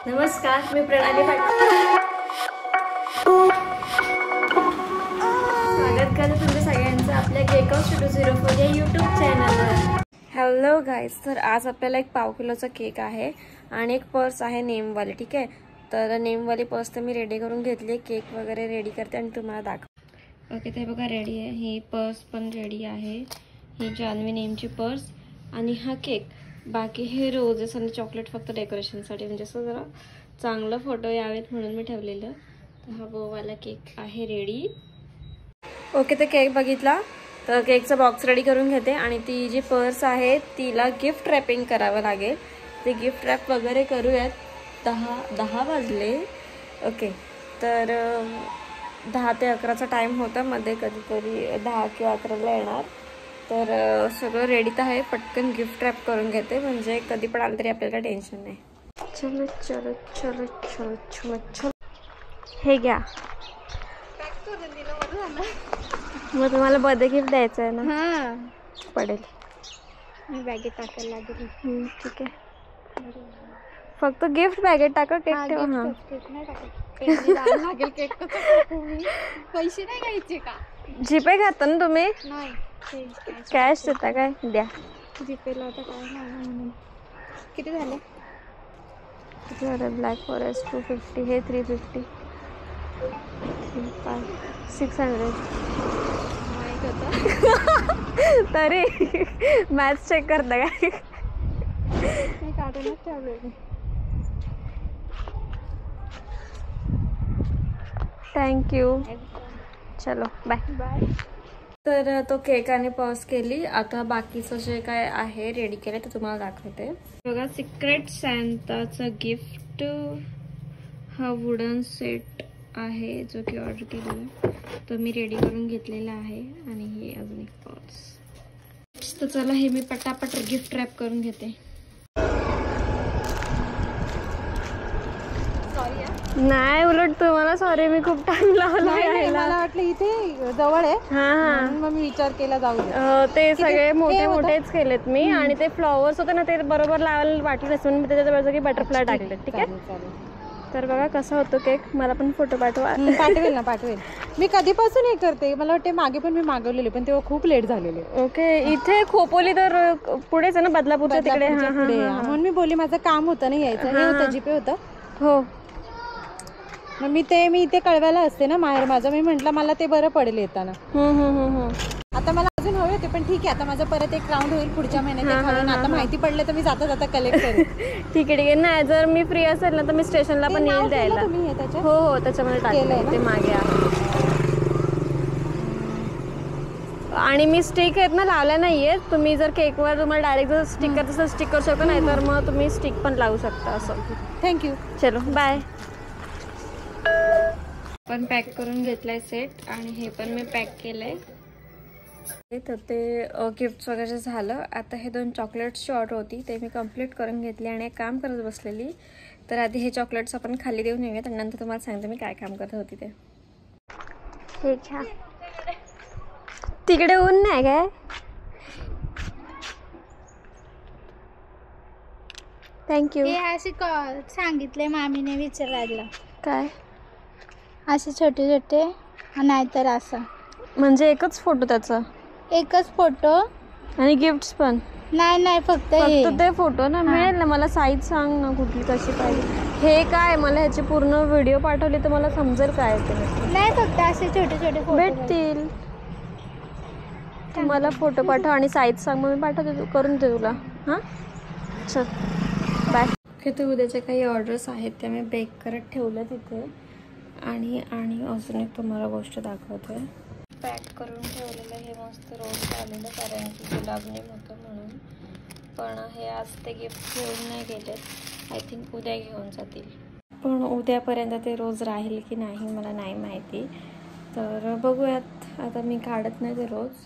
नमस्कार, मी प्रणाली पाटील. स्वागत करते तुमच्या सगळ्यांचं आपल्या केक हाऊस 204 या यूट्यूब चॅनलवर. हॅलो गाईज, तर आज आपल्याला एक पाव किलोचा केक आहे आणि एक पर्स आहे नेमवाली. ठीक आहे, तर नेमवाली पर्स तर मी रेडी करून घेतली. केक वगैरे रेडी करते आणि तुम्हाला दाखव. ओके, ते बघा रेडी आहे. ही पर्स पण रेडी आहे. ही जान्हवी नेमची पर्स आणि हा केक. बाकी हे रोजेस आणि चॉकलेट फक्त डेकोरेशनसाठी, म्हणजे असं जरा चांगलं फोटो यावेत म्हणून मी ठेवलेलं. तर हा बोवाला केक आहे रेडी. ओके, तर केक बघितला, तर केकचा बॉक्स रेडी करून घेते आणि ती जी पर्स आहे तिला गिफ्ट रॅपिंग करावं लागेल. ते गिफ्ट रॅप वगैरे करूयात. 10 वाजले. ओके, तर 10 ते 11चा टाईम होता. मध्ये कधीतरी 10 किंवा 11ला येणार. तर सगळं रेडी तर आहे. पटकन गिफ्ट रॅप करून घेते, म्हणजे कधी पण आलं तरी आपल्याला टेन्शन नाही. चलो चलो चलो चलो चलो चलो, हे घ्या. मग तुम्हाला बर्थडे गिफ्ट द्यायचं आहे ना? हां, पडेल. मी बॅगेत टाकायला लागेल. ठीक आहे, फक्त गिफ्ट बॅगेत टाका. केक ठेवा. हां, केक नाही टाकायचं लागेल. केक पैसे नाही घ्यायचे का? जीपे खाता ना तुम्ही? नाही, कॅश देता काय? द्या. जीपेला आता काय नाही म्हणून. किती झाले? ब्लॅक फॉरेस्ट 250, हे 350, 600. तरी मॅथ्स चेक करता काय? काढूनच ठेवले. थँक्यू. चलो बाय बाय. तर तो केक आणि पर्स केली. आता बाकीचं जे काय आहे रेडी केलं ते तुम्हाला दाखवते. बघा, सिक्रेट सॅन्टाचा गिफ्ट हा वुडन सेट आहे जो की ऑर्डर केलेला. तो मी रेडी करून घेतलेला आहे. आणि हे अजून एक पर्स. तर चला, हे मी पटापट गिफ्ट रॅप करून घेते. नाही, उलट तुम्हाला सॉरी, मी खूप टाइम लावला. मला वाटलं इथे जवळ आहे. हा, मग मी विचार केला जाऊ दे. ते सगळे मोठे मोठेच केलेत मी. आणि ते फ्लॉवर्स होते ना, ते बरोबर लावायला वाटले नसून मी त्याच्या की बटरफ्लाय टाकले. ठीक आहे, तर बघा कसा होतो केक. मला पण फोटो पाठवा. पाठवेल ना, पाठवेल. मी कधीपासून हे करते. मला वाटते मागे पण मी मागवलेले, पण तेव्हा खूप लेट झालेले. ओके, इथे खोपोली तर पुढेच आहे ना, बदलापूरच्या तिकडे. म्हणून मी बोलली माझं काम होतं ना यायचं. हे होतं, जीपे होतं. हो, मग मी इथे कळवायला असते ना माहेर माझं. मी म्हटलं मला ते बरं पडेल येताना. आता मला अजून हवे होते, पण ठीक आहे. आता माझं परत एक राऊंड होईल पुढच्या महिन्यात. आता माहिती पडलं तर मी जाता जाता कलेक्ट करेन. ठीक आहे. नाही, जर मी फ्री असेल ना तर मी स्टेशनला पण येईल द्यायला. हो, त्याच्यामध्ये टाकलंय ते मागे आहे. आणि मी स्टिक आहेत ना लावल्या नाहीयेत. तुम्ही जर केकवर तुम्हाला डायरेक्ट जर स्टिकर तसं स्टिक करू शकता, नाही तर मग तुम्ही स्टिक पण लावू शकता. असं. थँक्यू. चलो बाय. पण पॅक करून घेतलाय सेट आणि हे पण मी पॅक केलंय. तर ते गिफ्ट वगैरे झालं. आता हे 2 चॉकलेट्सची ऑर्डर होती, ते मी कंप्लीट करून घेतली आणि एक काम करत बसलेली. तर आधी हे चॉकलेट्स आपण खाली देऊन येऊयात आणि नंतर तुम्हाला सांगते मी काय काम करत होती ते. हे घ्या. तिकडे ऊन नाही काय? थँक्यू. हे असे सांगितले मामीने विचारायला. काय? असे छोटे छोटे, नाहीतर असं. म्हणजे एकच फोटो त्याचा? एकच फोटो आणि गिफ्ट्स पण? नाही, फक्त ते फोटो ना. मिळेल ना, मला साईज सांग ना कुठली कशी पाहिजे. हे काय, मला ह्याची पूर्ण व्हिडिओ पाठवली तर मला समजेल काय ते. नाही, फक्त असे छोटे छोटे फोटो भेटतील. मला फोटो पाठव आणि साईज सांग, मग मी पाठवते, करून दे तुला. हां, चल बाय. ओके, तर उद्याच्या काही ऑर्डर्स आहेत त्या मी बेक करत ठेवलं तिथे. आणि अजून एक तुम्हाला गोष्ट दाखवते. पॅक करून ठेवलेलं हे मस्त रोज आलेलं, कारण की गुलाबने होतं म्हणून. पण हे आज ते गिफ्ट घेऊन नाही गेलेत. आय थिंक उद्या घेऊन जातील. पण उद्यापर्यंत ते रोज राहील की नाही मला नाही माहिती. तर बघूयात. आता मी काढत नाही ते रोज,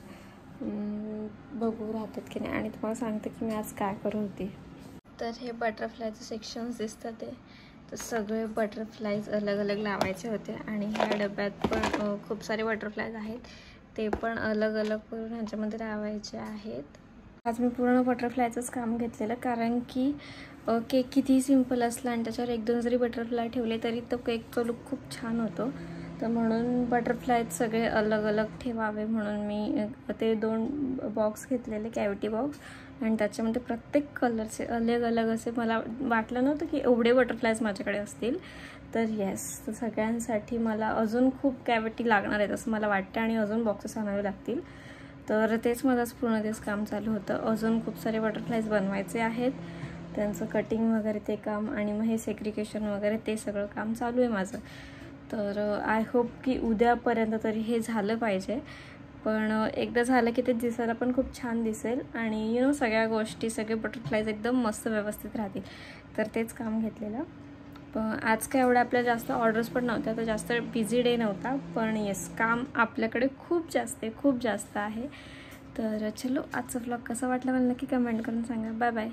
बघू राहतात की नाही. आणि तुम्हाला सांगते की मी आज काय करत होती. तर हे बटरफ्लायचे सेक्शन्स दिसतात ते. तर सगळे बटरफ्लाईज अलग अलग लावायचे होते. आणि ह्या डब्यात पण खूप सारे बटरफ्लाईज आहेत, ते पण अलग अलग करून ह्याच्यामध्ये लावायचे आहेत. आज मी पूर्ण बटरफ्लायचंच काम घेतलेलं, कारण की केक कितीही सिम्पल असला आणि त्याच्यावर 1-2 जरी बटरफ्लाय ठेवले तरी तो केकचा लुक खूप छान होतो. तर म्हणून बटरफ्लाय सगळे अलग अलग ठेवावे म्हणून मी ते 2 बॉक्स घेतलेले, कॅव्हिटी बॉक्स, आणि त्याच्यामध्ये प्रत्येक कलरचे अलग अलग असे. मला वाटलं नव्हतं की एवढे बटरफ्लायज माझ्याकडे असतील. तर येस, तर सगळ्यांसाठी मला अजून खूप कॅव्हिटी लागणार आहेत असं मला वाटतं आणि अजून बॉक्सेस आणावे लागतील. तर तेच माझं पूर्ण दिवस काम चालू होतं. अजून खूप सारे बटरफ्लायज बनवायचे आहेत, त्यांचं कटिंग वगैरे ते काम, आणि मग हे सेग्रिगेशन वगैरे ते सगळं काम चालू आहे माझं. तर आय होप की उद्यापर्यंत तरी हे झालं पाहिजे. पण एकदा झालं की ते दिसायला पण खूप छान दिसेल आणि सगळ्या गोष्टी, सगळे बटरफ्लायज एकदम मस्त व्यवस्थित राहतील. तर तेच काम घेतलेलं. पण आज काय एवढ्या आपल्या जास्त ऑर्डर्स पण नव्हत्या, तर जास्त बिझी डे नव्हता. पण येस, काम आपल्याकडे खूप जास्त आहे. तर चलो, आजचा व्लॉग कसा वाटला मला नक्की कमेंट करून सांगा. Bye bye.